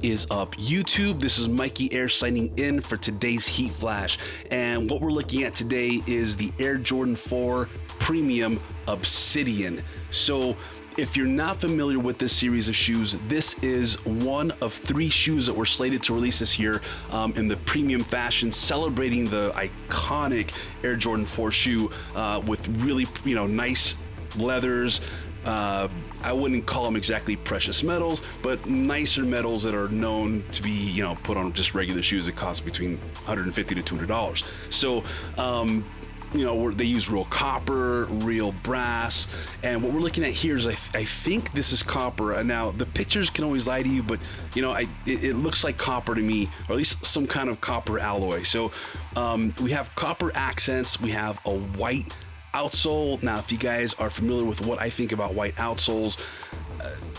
is up, YouTube? This is Mikey Air signing in for today's Heat Flash, and what we're looking at today is the Air Jordan 4 Premium Obsidian. So if you're not familiar with this series of shoes, this is one of 3 shoes that were slated to release this year in the premium fashion, celebrating the iconic Air Jordan 4 shoe with really, nice leathers. I wouldn't call them exactly precious metals, but nicer metals that are known to be, put on just regular shoes that cost between $150 to $200. So, they use real copper, real brass, and what we're looking at here is I think this is copper. Now, the pictures can always lie to you, but it looks like copper to me, or at least some kind of copper alloy. So we have copper accents, we have a white outsole. Now, if you guys are familiar with what I think about white outsoles,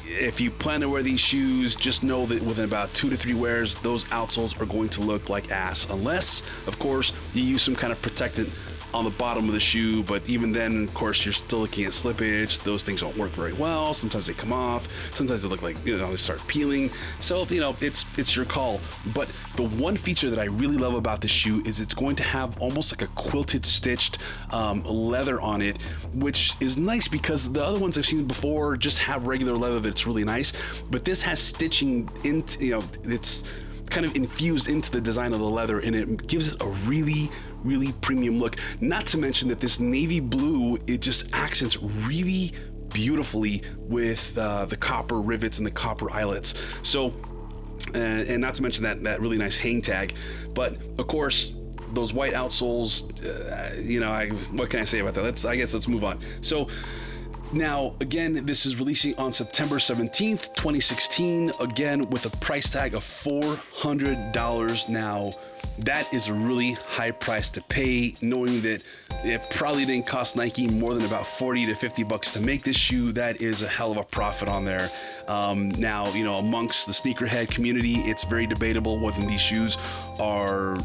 if you plan to wear these shoes, just know that within about 2 to 3 wears, those outsoles are going to look like ass, unless, of course, you use some kind of protectant on the bottom of the shoe. But even then, of course, you're still looking at slippage. Those things don't work very well. Sometimes they come off. Sometimes they look like, they start peeling. So, it's your call. But the one feature that I really love about this shoe is it's going to have almost like a quilted stitched leather on it, which is nice because the other ones I've seen before just have regular leather that's really nice. But this has stitching into, it's kind of infused into the design of the leather, and it gives it a really premium look. Not to mention that this navy blue, it just accents really beautifully with the copper rivets and the copper eyelets. So, and not to mention that really nice hang tag. But of course, those white outsoles, what can I say about that? Let's move on. So, now, again, this is releasing on September 17th, 2016, again, with a price tag of $400. Now, that is a really high price to pay, knowing that it probably didn't cost Nike more than about $40 to $50 to make this shoe. That is a hell of a profit on there. Now, amongst the sneakerhead community, it's very debatable whether these shoes are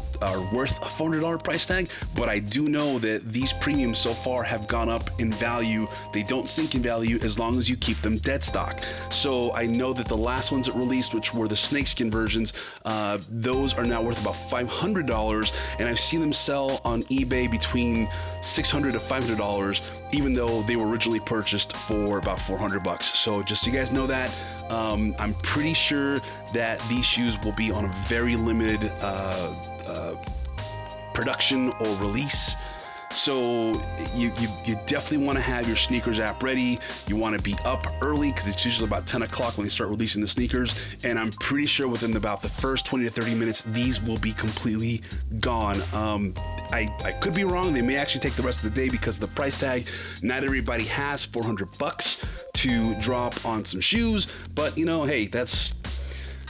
worth a $400 price tag, but I do know that these premiums so far have gone up in value. They don't sink in value as long as you keep them dead stock. So I know that the last ones that released, which were the snakeskin versions, those are now worth about $500, and I've seen them sell on eBay between $600 to $500, even though they were originally purchased for about $400. So just so you guys know that, I'm pretty sure that these shoes will be on a very limited production or release. So you definitely want to have your sneakers app ready. You want to be up early because it's usually about 10 o'clock when they start releasing the sneakers. And I'm pretty sure within about the first 20 to 30 minutes, these will be completely gone. I could be wrong. They may actually take the rest of the day because of the price tag. Not everybody has $400 to drop on some shoes, but hey, that's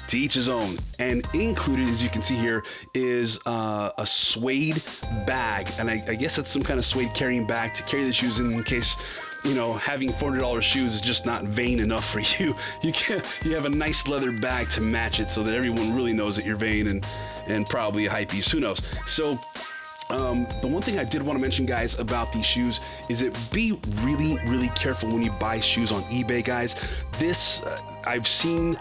to each his own. And included, as you can see here, is a suede bag, and I guess that's some kind of suede carrying bag to carry the shoes in case having $400 shoes is just not vain enough for you. You have a nice leather bag to match it so that everyone really knows that you're vain and probably a hypebeast. Who knows? So the one thing I did want to mention, guys, about these shoes is that be really careful when you buy shoes on eBay, guys. This I've seen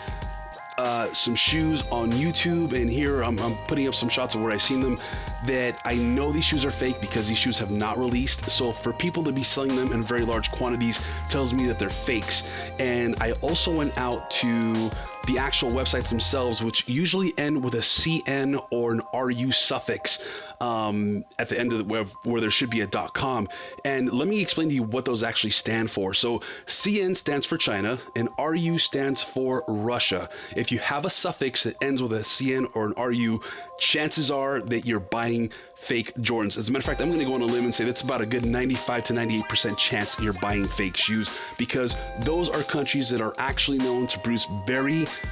some shoes on YouTube, and here I'm putting up some shots of where I've seen them, that I know these shoes are fake because these shoes have not released. So for people to be selling them in very large quantities tells me that they're fakes. And I also went out to the actual websites themselves, which usually end with a CN or an RU suffix at the end of the web, where there should be a .com. And let me explain to you what those actually stand for. So CN stands for China and RU stands for Russia. If you have a suffix that ends with a CN or an RU, chances are that you're buying fake Jordans. As a matter of fact, I'm going to go on a limb and say that's about a good 95 to 98% chance you're buying fake shoes, because those are countries that are actually known to produce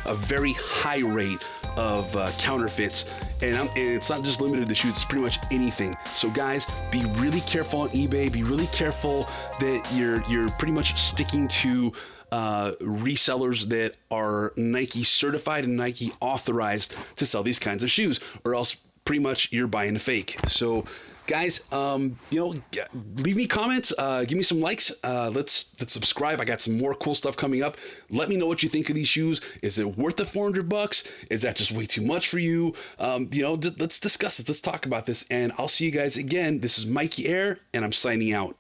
a very high rate of counterfeits. And it's not just limited to shoes, it's pretty much anything. So guys, be really careful on eBay. Be really careful that you're pretty much sticking to resellers that are Nike certified and Nike authorized to sell these kinds of shoes, or else pretty much you're buying a fake. So Guys, leave me comments, give me some likes. Let's subscribe. I got some more cool stuff coming up. Let me know what you think of these shoes. Is it worth the $400? Is that just way too much for you? Let's discuss this. Let's talk about this, and I'll see you guys again. This is Mikey Air, and I'm signing out.